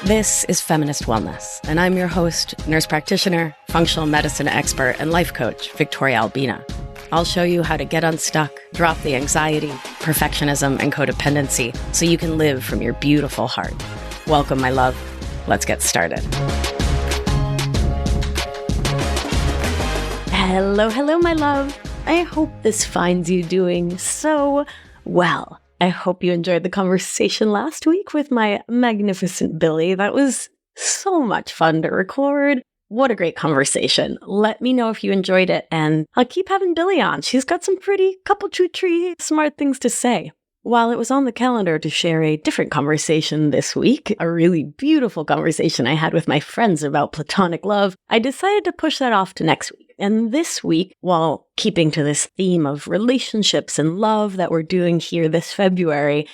This is Feminist Wellness, and I'm your host, nurse practitioner, functional medicine expert, and life coach, Victoria Albina. I'll show you how to get unstuck, drop the anxiety, perfectionism, and codependency so you can live from your beautiful heart. Welcome, my love. Let's get started. Hello, my love. I hope this finds you doing so well. I hope you enjoyed the conversation last week with my magnificent Billy. That was so much fun to record. What a great conversation. Let me know if you enjoyed it, and I'll keep having Billy on. She's got some pretty couple-tree smart things to say. While it was on the calendar to share a different conversation this week, a really beautiful conversation I had with my friends about platonic love, I decided to push that off to next week. And this week, while keeping to this theme of relationships and love that we're doing here this February,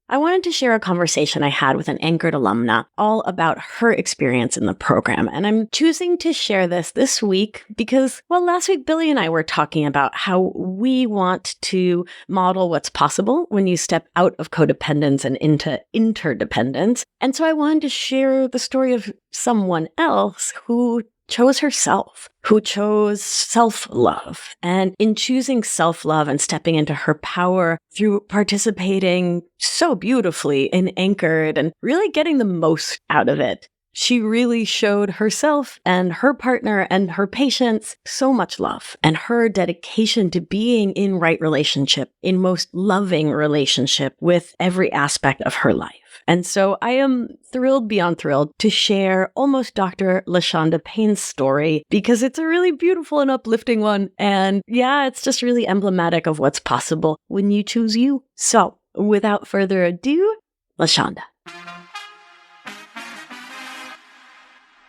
I wanted to share a conversation I had with an Anchored alumna all about her experience in the program. And I'm choosing to share this week because, well, last week, Billy and I were talking about how we want to model what's possible when you step out of codependence and into interdependence. And so I wanted to share the story of someone else who chose herself, who chose self-love. And in choosing self-love and stepping into her power through participating so beautifully in Anchored and really getting the most out of it, she really showed herself and her partner and her patients so much love, and her dedication to being in right relationship, in most loving relationship with every aspect of her life. And so I am thrilled beyond thrilled to share almost Dr. LaShonda Payne's story because it's a really beautiful and uplifting one. And yeah, it's just really emblematic of what's possible when you choose you. So without further ado, LaShonda.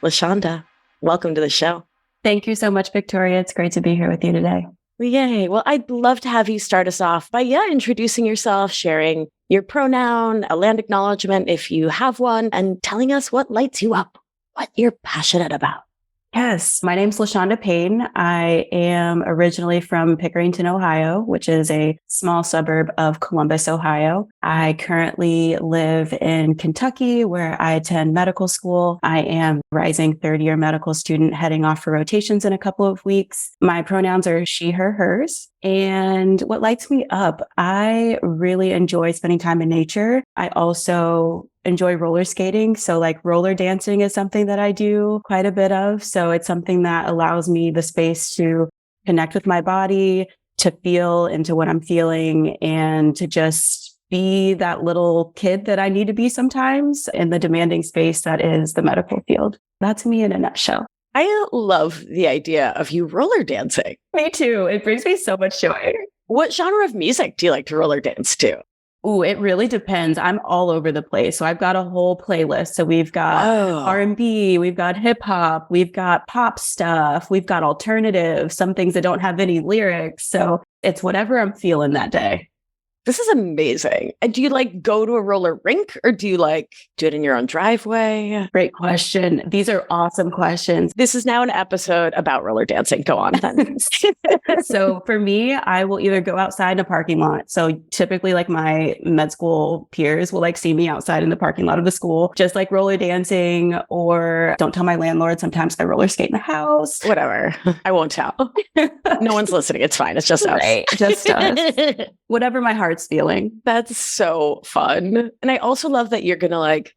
LaShonda, welcome to the show. Thank you so much, Victoria. It's great to be here with you today. Yay. Well, I'd love to have you start us off by, introducing yourself, sharing your pronoun, a land acknowledgement if you have one, and telling us what lights you up, what you're passionate about. Yes, my name's LaShonda Payne. I am originally from Pickerington, Ohio, which is a small suburb of Columbus, Ohio. I currently live in Kentucky, where I attend medical school. I am a rising third-year medical student heading off for rotations in a couple of weeks. My pronouns are she, her, hers. And what lights me up, I really enjoy spending time in nature. I also enjoy roller skating. So like roller dancing is something that I do quite a bit of. So it's something that allows me the space to connect with my body, to feel into what I'm feeling, and to just be that little kid that I need to be sometimes in the demanding space that is the medical field. That's me in a nutshell. I love the idea of you roller dancing. Me too. It brings me so much joy. What genre of music do you like to roller dance to? Ooh, it really depends. I'm all over the place. So I've got a whole playlist. So we've got R&B, we've got hip hop, we've got pop stuff, we've got alternative, some things that don't have any lyrics. So it's whatever I'm feeling that day. This is amazing. And do you go to a roller rink, or do you do it in your own driveway? Great question. These are awesome questions. This is now an episode about roller dancing. Go on then. So for me, I will either go outside in a parking lot. So typically my med school peers will see me outside in the parking lot of the school, just roller dancing, or don't tell my landlord. Sometimes I roller skate in the house. Whatever. I won't tell. No one's listening. It's fine. It's just us. Right. Just us. Whatever my heart's feeling. That's so fun. And I also love that you're going to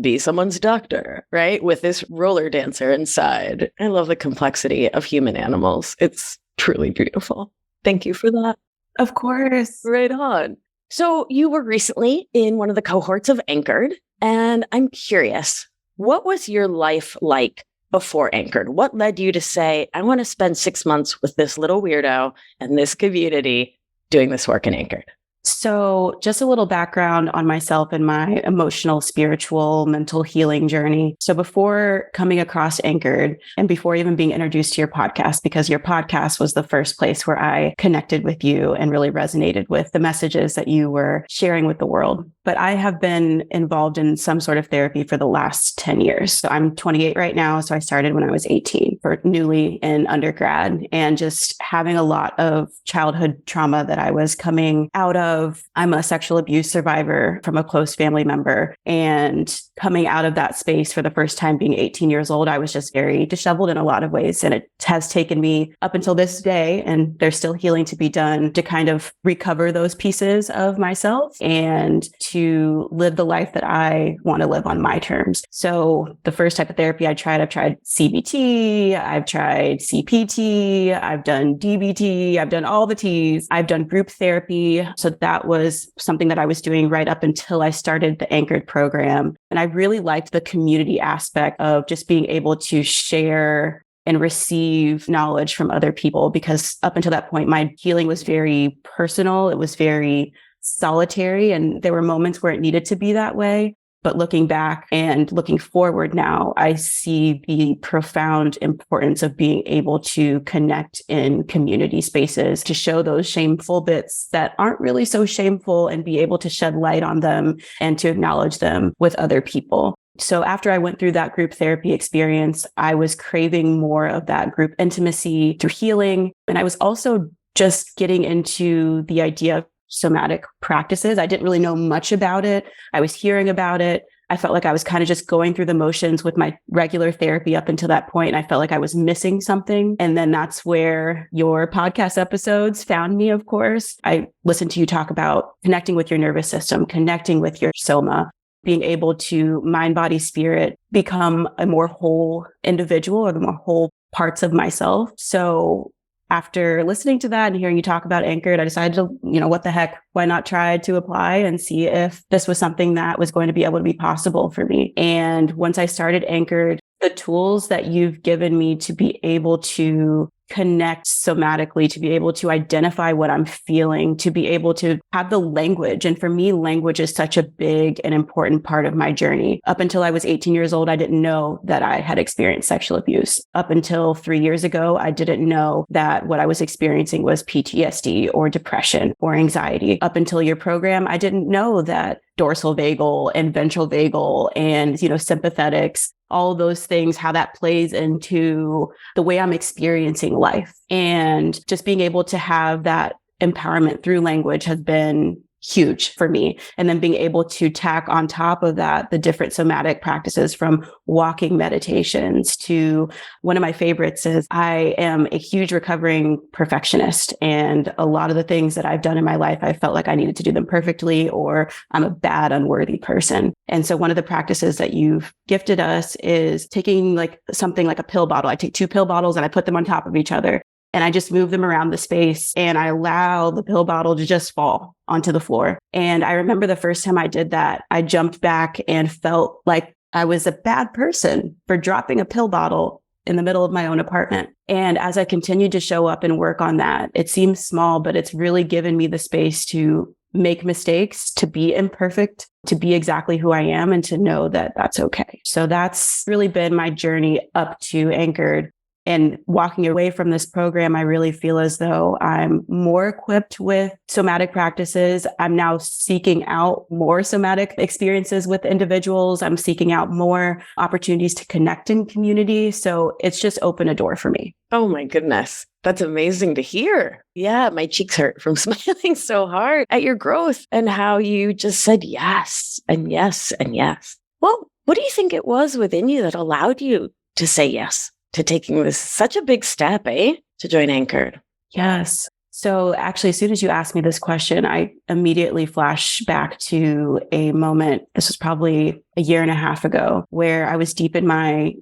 be someone's doctor, right? With this roller dancer inside. I love the complexity of human animals. It's truly beautiful. Thank you for that. Of course. Right on. So you were recently in one of the cohorts of Anchored, and I'm curious, what was your life like before Anchored? What led you to say, I want to spend 6 months with this little weirdo and this community doing this work in Anchored? So just a little background on myself and my emotional, spiritual, mental healing journey. So before coming across Anchored and before even being introduced to your podcast, because your podcast was the first place where I connected with you and really resonated with the messages that you were sharing with the world. But I have been involved in some sort of therapy for the last 10 years. So I'm 28 right now. So I started when I was 18, for newly in undergrad, and just having a lot of childhood trauma that I was coming out of, of I'm a sexual abuse survivor from a close family member, and coming out of that space for the first time being 18 years old, I was just very disheveled in a lot of ways. And it has taken me up until this day, and there's still healing to be done to kind of recover those pieces of myself and to live the life that I want to live on my terms. So the first type of therapy I've tried CBT, I've tried CPT, I've done DBT, I've done all the T's, I've done group therapy. So that was something that I was doing right up until I started the Anchored program. And I really liked the community aspect of just being able to share and receive knowledge from other people, because up until that point, my healing was very personal. It was very solitary, and there were moments where it needed to be that way. But looking back and looking forward now, I see the profound importance of being able to connect in community spaces, to show those shameful bits that aren't really so shameful and be able to shed light on them and to acknowledge them with other people. So after I went through that group therapy experience, I was craving more of that group intimacy through healing. And I was also just getting into the idea of somatic practices. I didn't really know much about it. I was hearing about it. I felt like I was kind of just going through the motions with my regular therapy up until that point. And I felt like I was missing something. And then that's where your podcast episodes found me, of course. I listened to you talk about connecting with your nervous system, connecting with your soma, being able to mind, body, spirit, become a more whole individual, or the more whole parts of myself. So after listening to that and hearing you talk about Anchored, I decided to, what the heck, why not try to apply and see if this was something that was going to be able to be possible for me. And once I started Anchored, the tools that you've given me to be able to connect somatically, to be able to identify what I'm feeling, to be able to have the language. And for me, language is such a big and important part of my journey. Up until I was 18 years old, I didn't know that I had experienced sexual abuse. Up until 3 years ago, I didn't know that what I was experiencing was PTSD or depression or anxiety. Up until your program, I didn't know that dorsal vagal and ventral vagal and, sympathetics, all those things, how that plays into the way I'm experiencing life. And just being able to have that empowerment through language has been huge for me. And then being able to tack on top of that, the different somatic practices, from walking meditations to one of my favorites is I am a huge recovering perfectionist. And a lot of the things that I've done in my life, I felt like I needed to do them perfectly, or I'm a bad, unworthy person. And so one of the practices that you've gifted us is taking something like a pill bottle. I take 2 pill bottles and I put them on top of each other. And I just move them around the space, and I allow the pill bottle to just fall onto the floor. And I remember the first time I did that, I jumped back and felt like I was a bad person for dropping a pill bottle in the middle of my own apartment. And as I continued to show up and work on that, it seems small, but it's really given me the space to make mistakes, to be imperfect, to be exactly who I am, and to know that that's okay. So that's really been my journey up to Anchored. And walking away from this program, I really feel as though I'm more equipped with somatic practices. I'm now seeking out more somatic experiences with individuals. I'm seeking out more opportunities to connect in community. So it's just opened a door for me. Oh my goodness. That's amazing to hear. Yeah, my cheeks hurt from smiling so hard at your growth and how you just said yes and yes and yes. Well, what do you think it was within you that allowed you to say yes to taking this such a big step, to join Anchored? Yes. So actually, as soon as you asked me this question, I immediately flashed back to a moment. This was probably a year and a half ago, where I was deep in my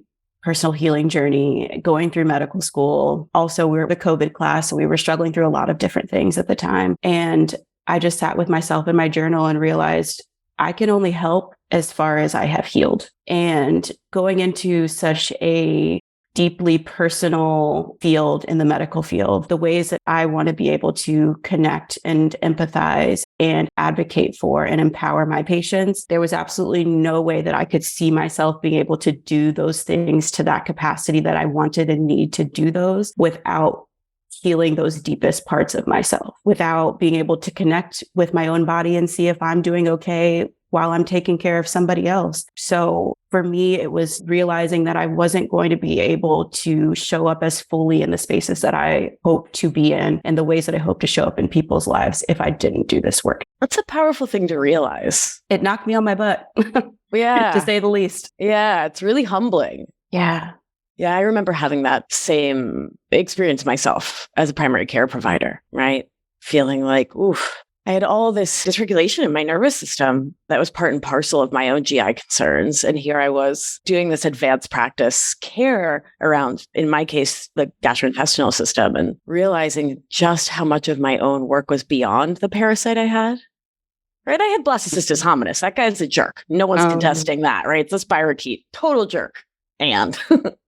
personal healing journey, going through medical school. Also, we were the COVID class, so we were struggling through a lot of different things at the time. And I just sat with myself in my journal and realized I can only help as far as I have healed. And going into such a deeply personal field in the medical field, the ways that I want to be able to connect and empathize and advocate for and empower my patients, there was absolutely no way that I could see myself being able to do those things to that capacity that I wanted and need to do those without healing those deepest parts of myself, without being able to connect with my own body and see if I'm doing okay while I'm taking care of somebody else. So for me, it was realizing that I wasn't going to be able to show up as fully in the spaces that I hope to be in and the ways that I hope to show up in people's lives if I didn't do this work. That's a powerful thing to realize. It knocked me on my butt, Yeah. to say the least. Yeah, it's really humbling. Yeah. Yeah, I remember having that same experience myself as a primary care provider, right? Feeling like, oof, I had all this dysregulation in my nervous system that was part and parcel of my own GI concerns. And here I was doing this advanced practice care around, in my case, the gastrointestinal system, and realizing just how much of my own work was beyond the parasite I had. Right? I had Blastocystis hominis. That guy's a jerk. No one's contesting that, right? It's a spirochete. Total jerk. And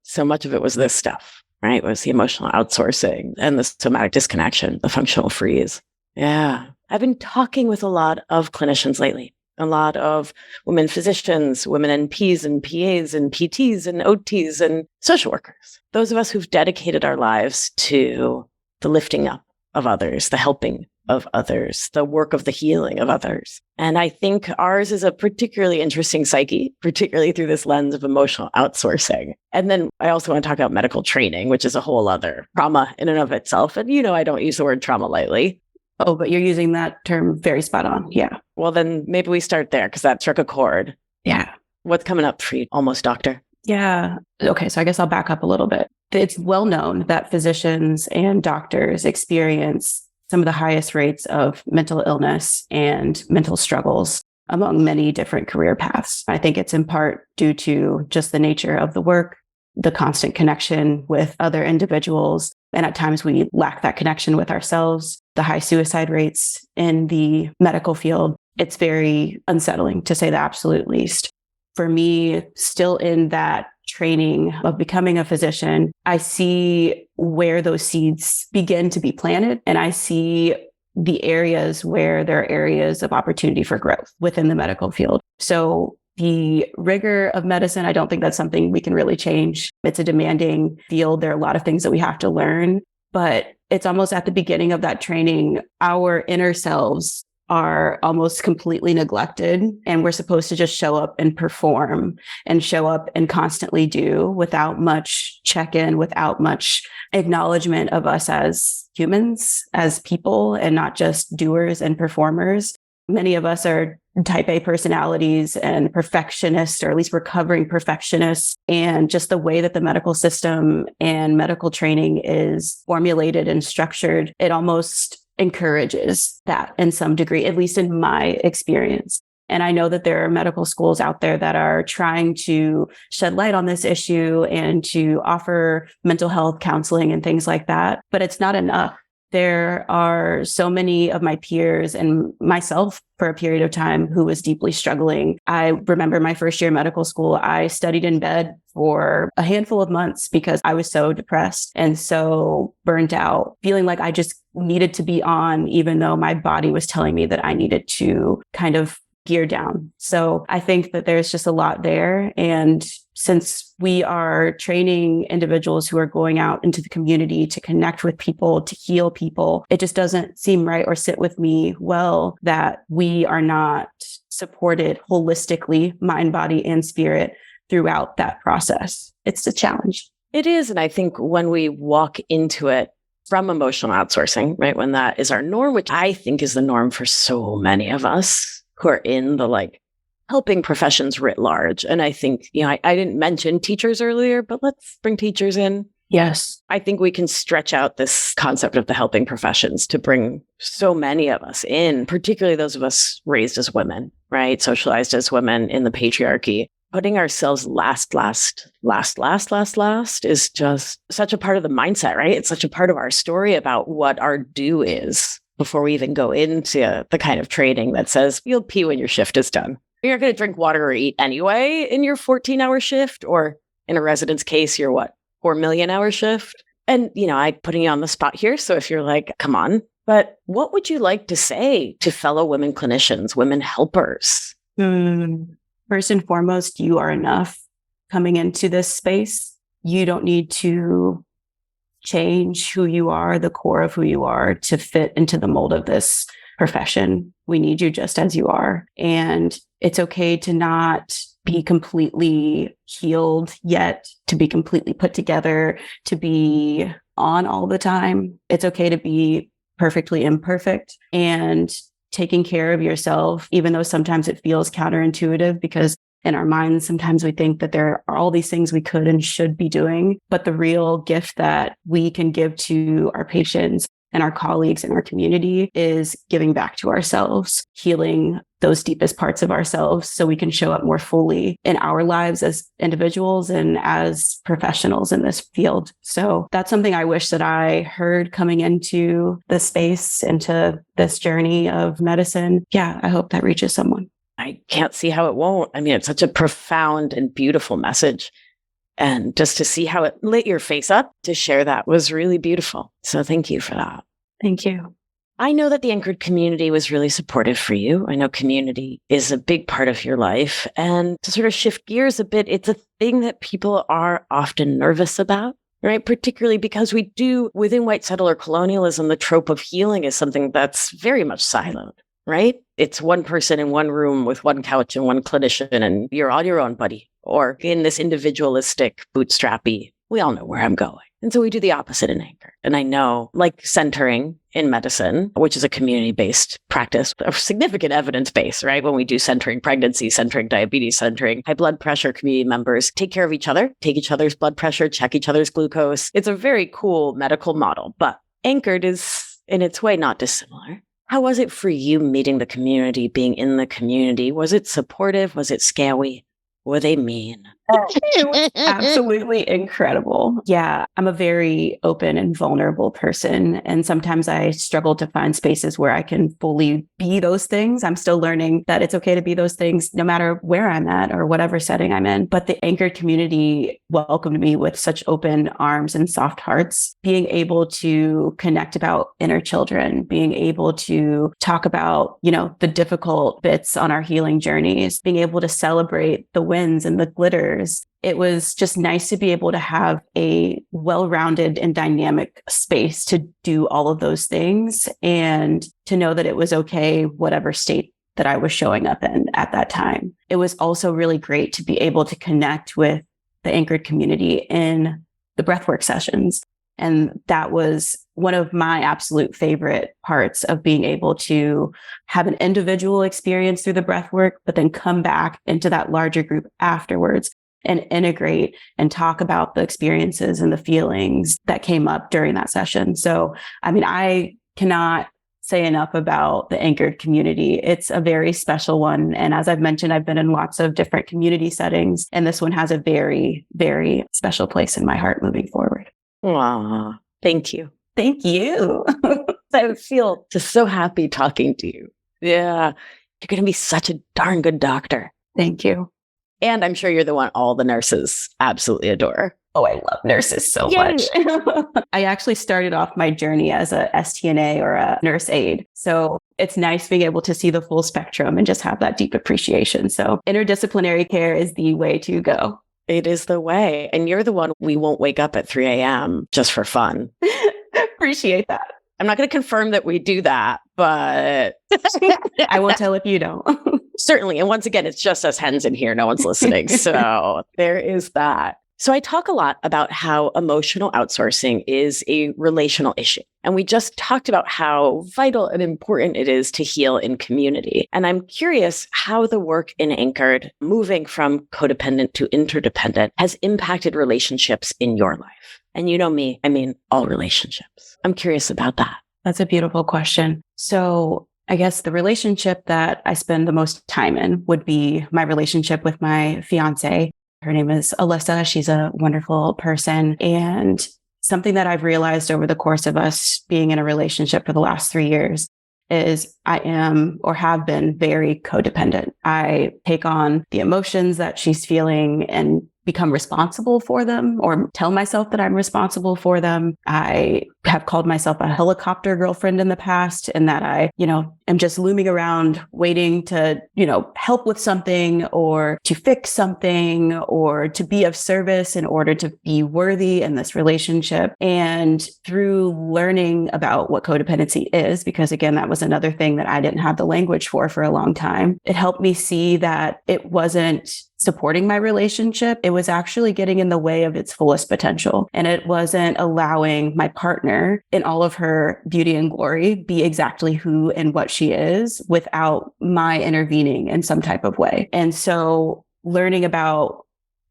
so much of it was this stuff, right? It was the emotional outsourcing and the somatic disconnection, the functional freeze. Yeah. I've been talking with a lot of clinicians lately, a lot of women physicians, women NPs and PAs and PTs and OTs and social workers. Those of us who've dedicated our lives to the lifting up of others, the helping of others, the work of the healing of others. And I think ours is a particularly interesting psyche, particularly through this lens of emotional outsourcing. And then I also want to talk about medical training, which is a whole other trauma in and of itself. And I don't use the word trauma lightly. Oh, but you're using that term very spot on. Yeah. Well, then maybe we start there because that struck a chord. Yeah. What's coming up for you, almost doctor? Yeah. Okay. So I guess I'll back up a little bit. It's well known that physicians and doctors experience some of the highest rates of mental illness and mental struggles among many different career paths. I think it's in part due to just the nature of the work, the constant connection with other individuals. And at times we lack that connection with ourselves, the high suicide rates in the medical field. It's very unsettling, to say the absolute least. For me, still in that training of becoming a physician, I see where those seeds begin to be planted. And I see the areas where there are areas of opportunity for growth within the medical field. So the rigor of medicine, I don't think that's something we can really change. It's a demanding field. There are a lot of things that we have to learn, but it's almost at the beginning of that training, our inner selves are almost completely neglected. And we're supposed to just show up and perform and show up and constantly do without much check-in, without much acknowledgement of us as humans, as people, and not just doers and performers. Many of us are type A personalities and perfectionists, or at least recovering perfectionists. And just the way that the medical system and medical training is formulated and structured, it almost encourages that in some degree, at least in my experience. And I know that there are medical schools out there that are trying to shed light on this issue and to offer mental health counseling and things like that, but it's not enough. There are so many of my peers and myself for a period of time who was deeply struggling. I remember my first year of medical school, I studied in bed for a handful of months because I was so depressed and so burnt out, feeling like I just needed to be on, even though my body was telling me that I needed to kind of gear down. So I think that there's just a lot there. And since we are training individuals who are going out into the community to connect with people, to heal people, it just doesn't seem right or sit with me well that we are not supported holistically, mind, body, and spirit throughout that process. It's a challenge. It is. And I think when we walk into it from emotional outsourcing, right, when that is our norm, which I think is the norm for so many of us who are in the helping professions writ large. And I think, I didn't mention teachers earlier, but let's bring teachers in. Yes. I think we can stretch out this concept of the helping professions to bring so many of us in, particularly those of us raised as women, right? Socialized as women in the patriarchy. Putting ourselves last is just such a part of the mindset, right? It's such a part of our story about what our due is before we even go into the kind of training that says you'll pee when your shift is done. You're not going to drink water or eat anyway in your 14-hour shift, or in a resident's case, your 4 million hour shift. And, I'm putting you on the spot here. So if you're like, come on, but what would you like to say to fellow women clinicians, women helpers? First and foremost, you are enough coming into this space. You don't need to change who you are, the core of who you are, to fit into the mold of this profession. We need you just as you are. And it's okay to not be completely healed yet, to be completely put together, to be on all the time. It's okay to be perfectly imperfect and taking care of yourself, even though sometimes it feels counterintuitive because in our minds, sometimes we think that there are all these things we could and should be doing. But the real gift that we can give to our patients and our colleagues in our community is giving back to ourselves, healing those deepest parts of ourselves so we can show up more fully in our lives as individuals and as professionals in this field. So that's something I wish that I heard coming into the space, into this journey of medicine. Yeah, I hope that reaches someone. I can't see how it won't. I mean, it's such a profound and beautiful message. And just to see how it lit your face up to share that was really beautiful. So thank you for that. Thank you. I know that the Anchored community was really supportive for you. I know community is a big part of your life. And to sort of shift gears a bit, it's a thing that people are often nervous about, right? Particularly because we do, within white settler colonialism, the trope of healing is something that's very much siloed, right? It's one person in one room with one couch and one clinician, and you're on your own, buddy. Or in this individualistic, bootstrappy, we all know where I'm going. And so we do the opposite in Anchor. And I know, like centering in medicine, which is a community-based practice, a significant evidence base, right? When we do centering pregnancy, centering diabetes, centering high blood pressure, community members take care of each other, take each other's blood pressure, check each other's glucose. It's a very cool medical model, but Anchored is, in its way, not dissimilar. How was it for you meeting the community, being in the community? Was it supportive? Was it scary? Were they mean? It was absolutely incredible. Yeah, I'm a very open and vulnerable person. And sometimes I struggle to find spaces where I can fully be those things. I'm still learning that it's okay to be those things no matter where I'm at or whatever setting I'm in. But the Anchored community welcomed me with such open arms and soft hearts. Being able to connect about inner children, being able to talk about, the difficult bits on our healing journeys, being able to celebrate the wins and the glitter. It was just nice to be able to have a well-rounded and dynamic space to do all of those things and to know that it was okay, whatever state that I was showing up in at that time. It was also really great to be able to connect with the Anchored community in the breathwork sessions. And that was one of my absolute favorite parts of being able to have an individual experience through the breathwork, but then come back into that larger group afterwards and integrate and talk about the experiences and the feelings that came up during that session. So, I cannot say enough about the Anchored community. It's a very special one. And as I've mentioned, I've been in lots of different community settings, and this one has a very, very special place in my heart moving forward. Aw, thank you. Thank you. I feel just so happy talking to you. Yeah, you're going to be such a darn good doctor. Thank you. And I'm sure you're the one all the nurses absolutely adore. Oh, I love nurses so much. I actually started off my journey as a STNA or a nurse aide. So it's nice being able to see the full spectrum and just have that deep appreciation. So interdisciplinary care is the way to go. It is the way. And you're the one we won't wake up at 3 a.m. just for fun. Appreciate that. I'm not going to confirm that we do that, but I won't tell if you don't. Certainly. And once again, it's just us hens in here. No one's listening. So there is that. So I talk a lot about how emotional outsourcing is a relational issue. And we just talked about how vital and important it is to heal in community. And I'm curious how the work in Anchored, moving from codependent to interdependent, has impacted relationships in your life. And you know me, I mean all relationships. I'm curious about that. That's a beautiful question. So I guess the relationship that I spend the most time in would be my relationship with my fiance. Her name is Alyssa. She's a wonderful person. And something that I've realized over the course of us being in a relationship for the last 3 years is I am or have been very codependent. I take on the emotions that she's feeling and become responsible for them or tell myself that I'm responsible for them. I have called myself a helicopter girlfriend in the past, and that I, am just looming around waiting to, help with something or to fix something or to be of service in order to be worthy in this relationship. And through learning about what codependency is, because again, that was another thing that I didn't have the language for a long time, it helped me see that it wasn't supporting my relationship. It was actually getting in the way of its fullest potential. And it wasn't allowing my partner in all of her beauty and glory be exactly who and what she is without my intervening in some type of way. And so learning about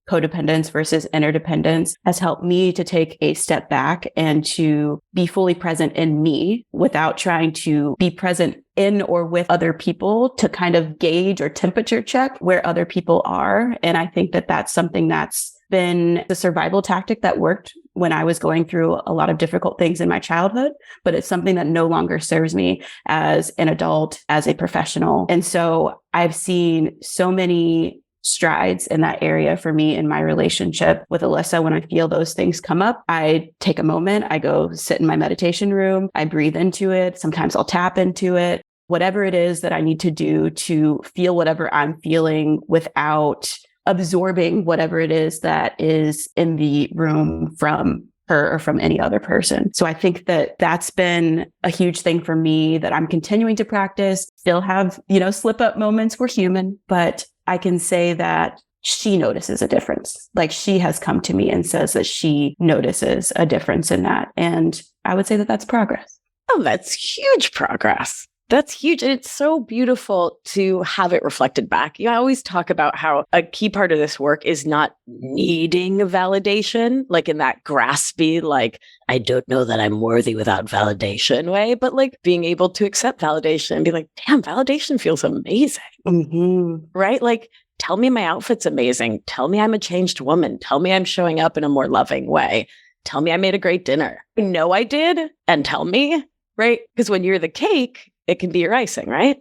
codependence versus interdependence has helped me to take a step back and to be fully present in me without trying to be present in or with other people to kind of gauge or temperature check where other people are. And I think that that's something that's been the survival tactic that worked when I was going through a lot of difficult things in my childhood, but it's something that no longer serves me as an adult, as a professional. And so I've seen so many strides in that area for me in my relationship with Alyssa. When I feel those things come up, I take a moment, I go sit in my meditation room, I breathe into it. Sometimes I'll tap into it, whatever it is that I need to do to feel whatever I'm feeling without absorbing whatever it is that is in the room from her or from any other person. So I think that that's been a huge thing for me that I'm continuing to practice. Still have, slip up moments. We're human, but I can say that she notices a difference. Like she has come to me and says that she notices a difference in that. And I would say that that's progress. Oh, that's huge progress. That's huge. And it's so beautiful to have it reflected back. I always talk about how a key part of this work is not needing validation, like in that graspy, like, I don't know that I'm worthy without validation way, but like being able to accept validation and be like, damn, validation feels amazing. Mm-hmm. Right? Like, tell me my outfit's amazing. Tell me I'm a changed woman. Tell me I'm showing up in a more loving way. Tell me I made a great dinner. I know I did. And tell me, right? Because when you're the cake, it can be your icing, right?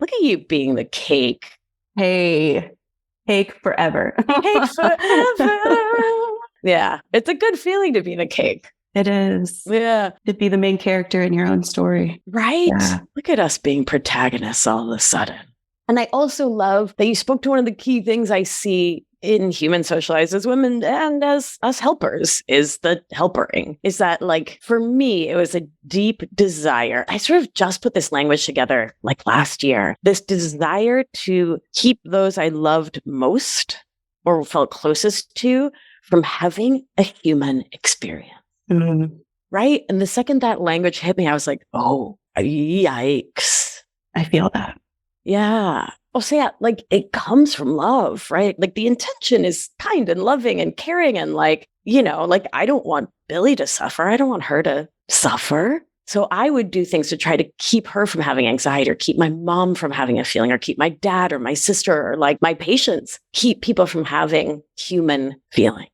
Look at you being the cake. Hey, cake forever. Cake forever. Yeah. It's a good feeling to be the cake. It is. Yeah. To be the main character in your own story. Right? Yeah. Look at us being protagonists all of a sudden. And I also love that you spoke to one of the key things I see in human socialized as women and as us helpers is the helpering. Is that like, for me, it was a deep desire. I sort of just put this language together like last year, this desire to keep those I loved most or felt closest to from having a human experience. Mm-hmm. Right? And the second that language hit me, I was like, oh, yikes. I feel that. Yeah. Oh, so yeah, like it comes from love, right? Like the intention is kind and loving and caring and like, like I don't want Billy to suffer. I don't want her to suffer. So I would do things to try to keep her from having anxiety or keep my mom from having a feeling or keep my dad or my sister or like my patients, keep people from having human feelings.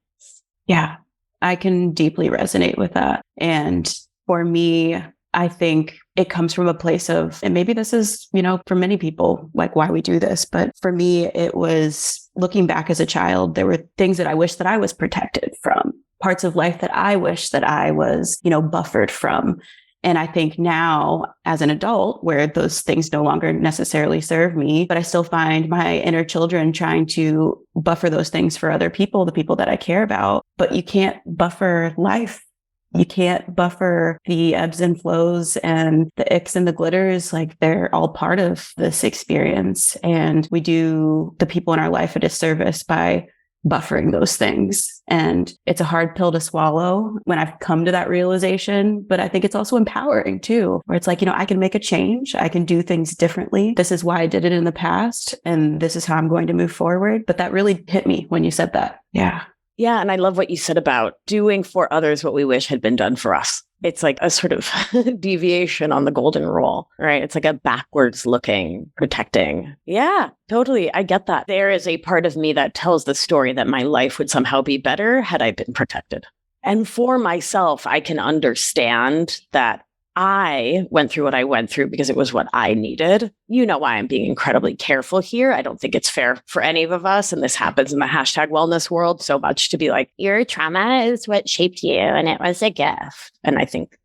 Yeah, I can deeply resonate with that. And for me, I think it comes from a place of, and maybe this is, for many people, like why we do this. But for me, it was looking back as a child, there were things that I wish that I was protected from, parts of life that I wish that I was, buffered from. And I think now as an adult, where those things no longer necessarily serve me, but I still find my inner children trying to buffer those things for other people, the people that I care about. But you can't buffer life. You can't buffer the ebbs and flows and the icks and the glitters. Like they're all part of this experience. And we do the people in our life a disservice by buffering those things. And it's a hard pill to swallow when I've come to that realization, but I think it's also empowering too, where it's like, I can make a change. I can do things differently. This is why I did it in the past. And this is how I'm going to move forward. But that really hit me when you said that. Yeah. Yeah. And I love what you said about doing for others what we wish had been done for us. It's like a sort of deviation on the golden rule, right? It's like a backwards looking, protecting. Yeah, totally. I get that. There is a part of me that tells the story that my life would somehow be better had I been protected. And for myself, I can understand that I went through what I went through because it was what I needed. You know why I'm being incredibly careful here. I don't think it's fair for any of us. And this happens in the hashtag wellness world so much to be like, your trauma is what shaped you and it was a gift. And I think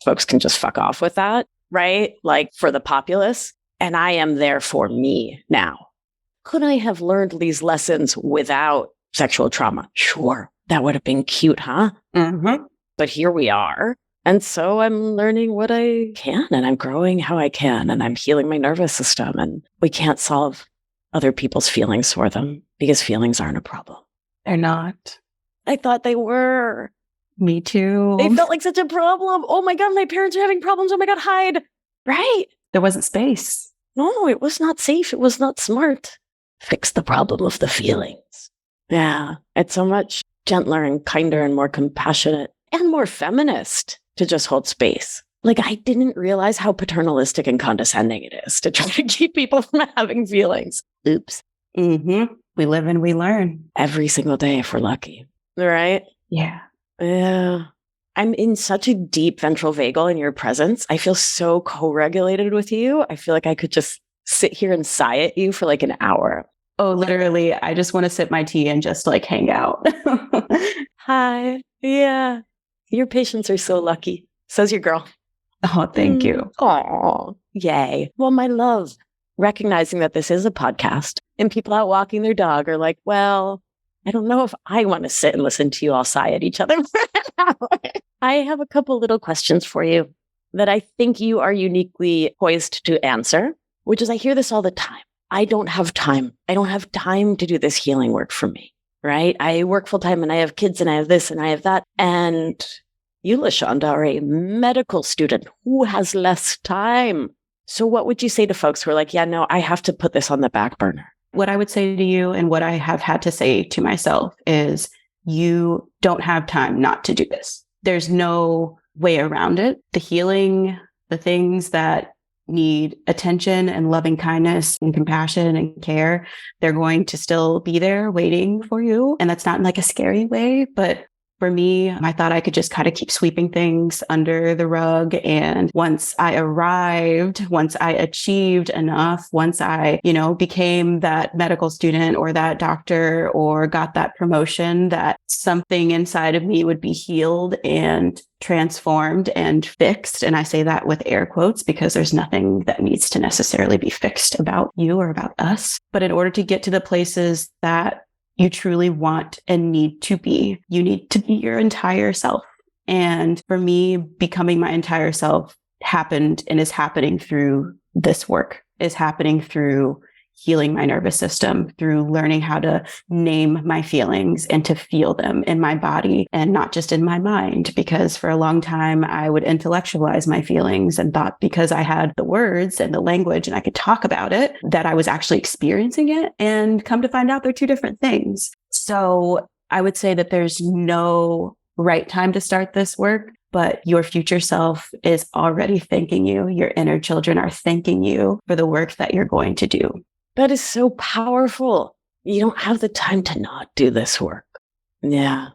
folks can just fuck off with that, right? Like for the populace. And I am there for me now. Could I have learned these lessons without sexual trauma? Sure. That would have been cute, huh? Mm-hmm. But here we are. And so I'm learning what I can and I'm growing how I can and I'm healing my nervous system. And we can't solve other people's feelings for them because feelings aren't a problem. They're not. I thought they were. Me too. They felt like such a problem. Oh my God, my parents are having problems. Oh my God, hide. Right? There wasn't space. No, it was not safe. It was not smart. Fix the problem of the feelings. Yeah, it's so much gentler and kinder and more compassionate and more feminist to just hold space. Like, I didn't realize how paternalistic and condescending it is to try to keep people from having feelings. Oops. Mm-hmm. We live and we learn. Every single day if we're lucky. Right? Yeah. Yeah. I'm in such a deep ventral vagal in your presence. I feel so co-regulated with you. I feel like I could just sit here and sigh at you for like an hour. Oh, literally, I just want to sip my tea and just like hang out. Hi. Yeah. Your patients are so lucky. So's your girl. Oh, thank you. Oh, yay. Well, my love, recognizing that this is a podcast and people out walking their dog are like, well, I don't know if I want to sit and listen to you all sigh at each other for an hour. I have a couple little questions for you that I think you are uniquely poised to answer, which is I hear this all the time. I don't have time. I don't have time to do this healing work for me, right? I work full time and I have kids and I have this and I have that. And you, LaShonda, are a medical student who has less time. So what would you say to folks who are like, yeah, no, I have to put this on the back burner? What I would say to you and what I have had to say to myself is you don't have time not to do this. There's no way around it. The healing, the things that need attention and loving kindness and compassion and care, they're going to still be there waiting for you. And that's not in like a scary way, but for me, I thought I could just kind of keep sweeping things under the rug. And once I arrived, once I achieved enough, once I, became that medical student or that doctor or got that promotion, that something inside of me would be healed and transformed and fixed. And I say that with air quotes because there's nothing that needs to necessarily be fixed about you or about us. But in order to get to the places that you truly want and need to be, you need to be your entire self. And for me, becoming my entire self happened and is happening through this work, is happening through healing my nervous system, through learning how to name my feelings and to feel them in my body and not just in my mind. Because for a long time, I would intellectualize my feelings and thought because I had the words and the language and I could talk about it, that I was actually experiencing it. And come to find out they're two different things. So I would say that there's no right time to start this work, but your future self is already thanking you. Your inner children are thanking you for the work that you're going to do. That is so powerful. You don't have the time to not do this work. Yeah.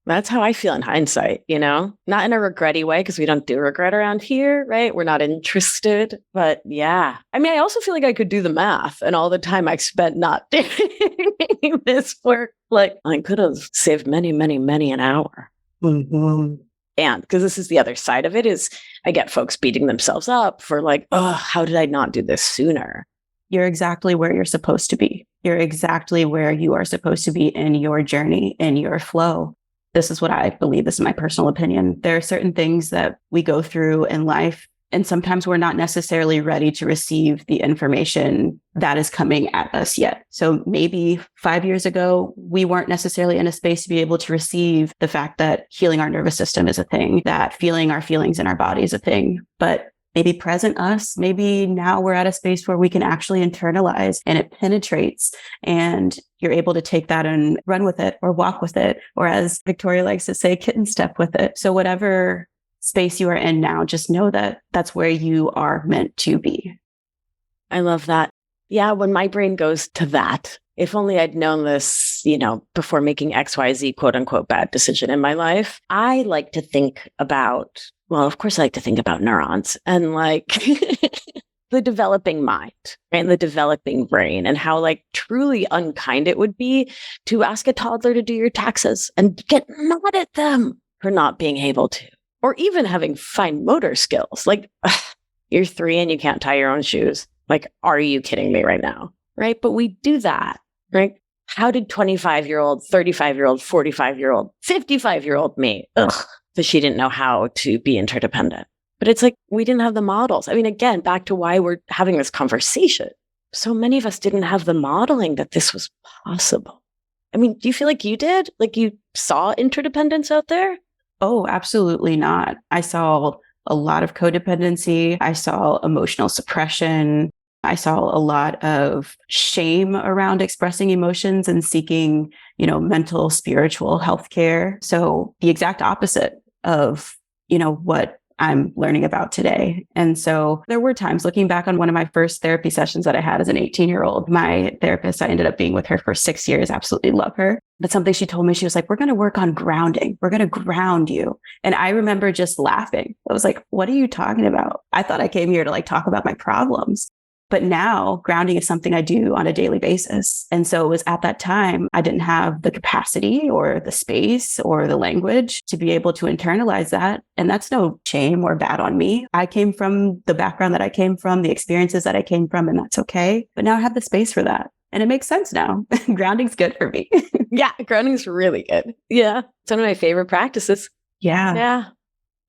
That's how I feel in hindsight, not in a regretty way, because we don't do regret around here, right? We're not interested, but yeah. I mean, I also feel like I could do the math and all the time I spent not doing this work. Like I could have saved many, many, many an hour. Mm-hmm. And because this is the other side of it is I get folks beating themselves up for like, oh, how did I not do this sooner? You're exactly where you're supposed to be. You're exactly where you are supposed to be in your journey, in your flow. This is what I believe. This is my personal opinion. There are certain things that we go through in life, and sometimes we're not necessarily ready to receive the information that is coming at us yet. So maybe 5 years ago, we weren't necessarily in a space to be able to receive the fact that healing our nervous system is a thing, that feeling our feelings in our body is a thing. But maybe present us, maybe now we're at a space where we can actually internalize and it penetrates and you're able to take that and run with it or walk with it. Or as Victoria likes to say, kitten step with it. So whatever space you are in now, just know that that's where you are meant to be. I love that. Yeah, when my brain goes to that, if only I'd known this, before making XYZ quote unquote bad decision in my life. I like to think about, well, of course I like to think about neurons and like the developing mind and the developing brain, and how like truly unkind it would be to ask a toddler to do your taxes and get mad at them for not being able to, or even having fine motor skills. Like, you're 3 and you can't tie your own shoes. Like, are you kidding me right now? Right? But we do that, right? How did 25-year-old, 35-year-old, 45-year-old, 55-year-old me, that she didn't know how to be interdependent? But it's like, we didn't have the models. I mean, again, back to why we're having this conversation. So many of us didn't have the modeling that this was possible. I mean, do you feel like you did? Like you saw interdependence out there? Oh, absolutely not. I saw a lot of codependency. I saw emotional suppression. I saw a lot of shame around expressing emotions and seeking, mental, spiritual health care. So the exact opposite of, what I'm learning about today. And so there were times, looking back on one of my first therapy sessions that I had as an 18-year-old, my therapist, I ended up being with her for 6 years, absolutely love her. But something she told me, she was like, we're going to work on grounding. We're going to ground you. And I remember just laughing. I was like, what are you talking about? I thought I came here to like talk about my problems. But now grounding is something I do on a daily basis. And so it was at that time, I didn't have the capacity or the space or the language to be able to internalize that. And that's no shame or bad on me. I came from the background that I came from, the experiences that I came from, and that's okay. But now I have the space for that. And it makes sense now. Grounding's good for me. Yeah, grounding's really good. Yeah. It's one of my favorite practices. Yeah.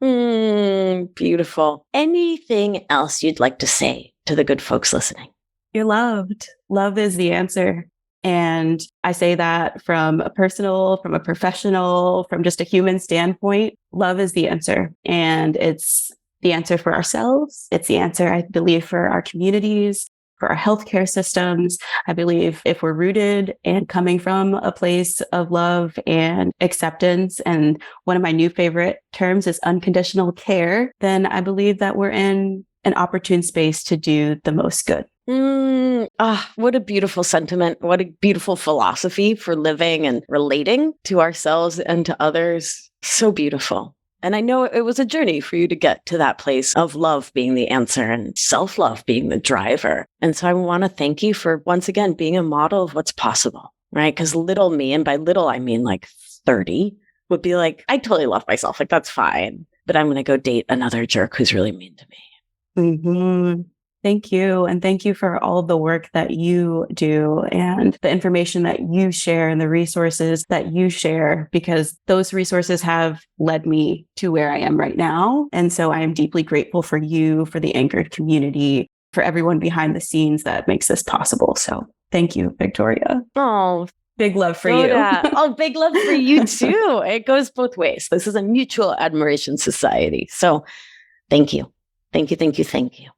Yeah. Beautiful. Anything else you'd like to say to the good folks listening? You're loved. Love is the answer. And I say that from a personal, from a professional, from just a human standpoint. Love is the answer. And it's the answer for ourselves. It's the answer, I believe, for our communities, for our healthcare systems. I believe if we're rooted and coming from a place of love and acceptance, and one of my new favorite terms is unconditional care, then I believe that we're in an opportune space to do the most good. What a beautiful sentiment. What a beautiful philosophy for living and relating to ourselves and to others. So beautiful. And I know it was a journey for you to get to that place of love being the answer and self-love being the driver. And so I want to thank you for, once again, being a model of what's possible, right? Because little me, and by little, I mean like 30, would be like, I totally love myself. Like, that's fine. But I'm going to go date another jerk who's really mean to me. Mm-hmm. Thank you. And thank you for all the work that you do and the information that you share and the resources that you share, because those resources have led me to where I am right now. And so I am deeply grateful for you, for the Anchored community, for everyone behind the scenes that makes this possible. So thank you, Victoria. Oh, big love for you. Oh, big love for you too. It goes both ways. This is a mutual admiration society. So thank you. Thank you, thank you, thank you.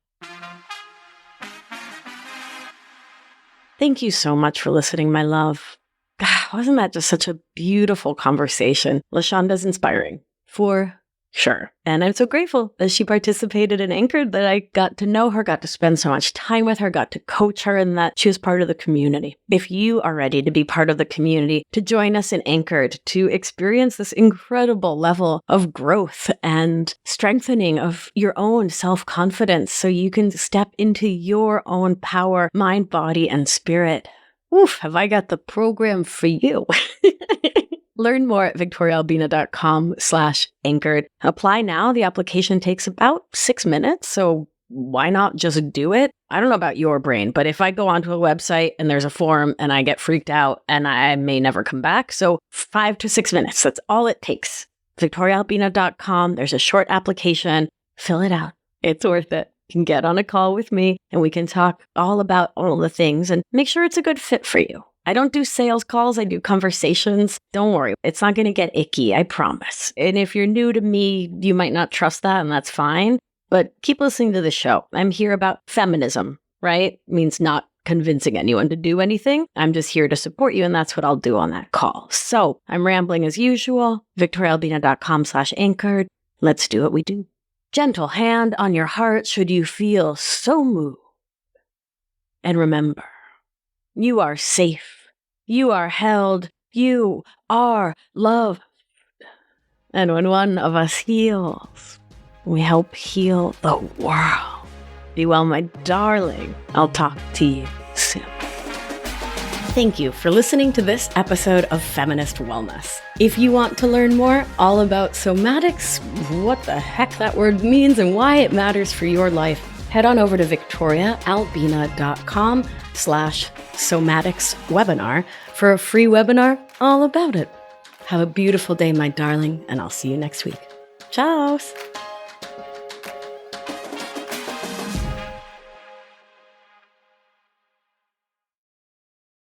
Thank you so much for listening, my love. God, wasn't that just such a beautiful conversation? LaShonda's inspiring, for sure. And I'm so grateful that she participated in Anchored, that I got to know her, got to spend so much time with her, got to coach her, and that she was part of the community. If you are ready to be part of the community, to join us in Anchored, to experience this incredible level of growth and strengthening of your own self-confidence so you can step into your own power, mind, body, and spirit. Oof, have I got the program for you. Learn more at victoriaalbina.com/anchored. Apply now. The application takes about 6 minutes, so why not just do it? I don't know about your brain, but if I go onto a website and there's a form and I get freaked out and I may never come back, so 5 to 6 minutes, that's all it takes. victoriaalbina.com. There's a short application. Fill it out. It's worth it. You can get on a call with me and we can talk all about all the things and make sure it's a good fit for you. I don't do sales calls. I do conversations. Don't worry. It's not going to get icky. I promise. And if you're new to me, you might not trust that, and that's fine. But keep listening to the show. I'm here about feminism, right? It means not convincing anyone to do anything. I'm just here to support you, and that's what I'll do on that call. So I'm rambling as usual. victoriaalbina.com/anchored. Let's do what we do. Gentle hand on your heart should you feel so moved. And remember, you are safe You are held. You are loved. And when one of us heals, we help heal the world. Be well, my darling. I'll talk to you soon. Thank you for listening to this episode of Feminist Wellness. If you want to learn more all about somatics, what the heck that word means and why it matters for your life, head on over to victoriaalbina.com/somatics webinar for a free webinar all about it. Have a beautiful day, my darling, and I'll see you next week. Ciao!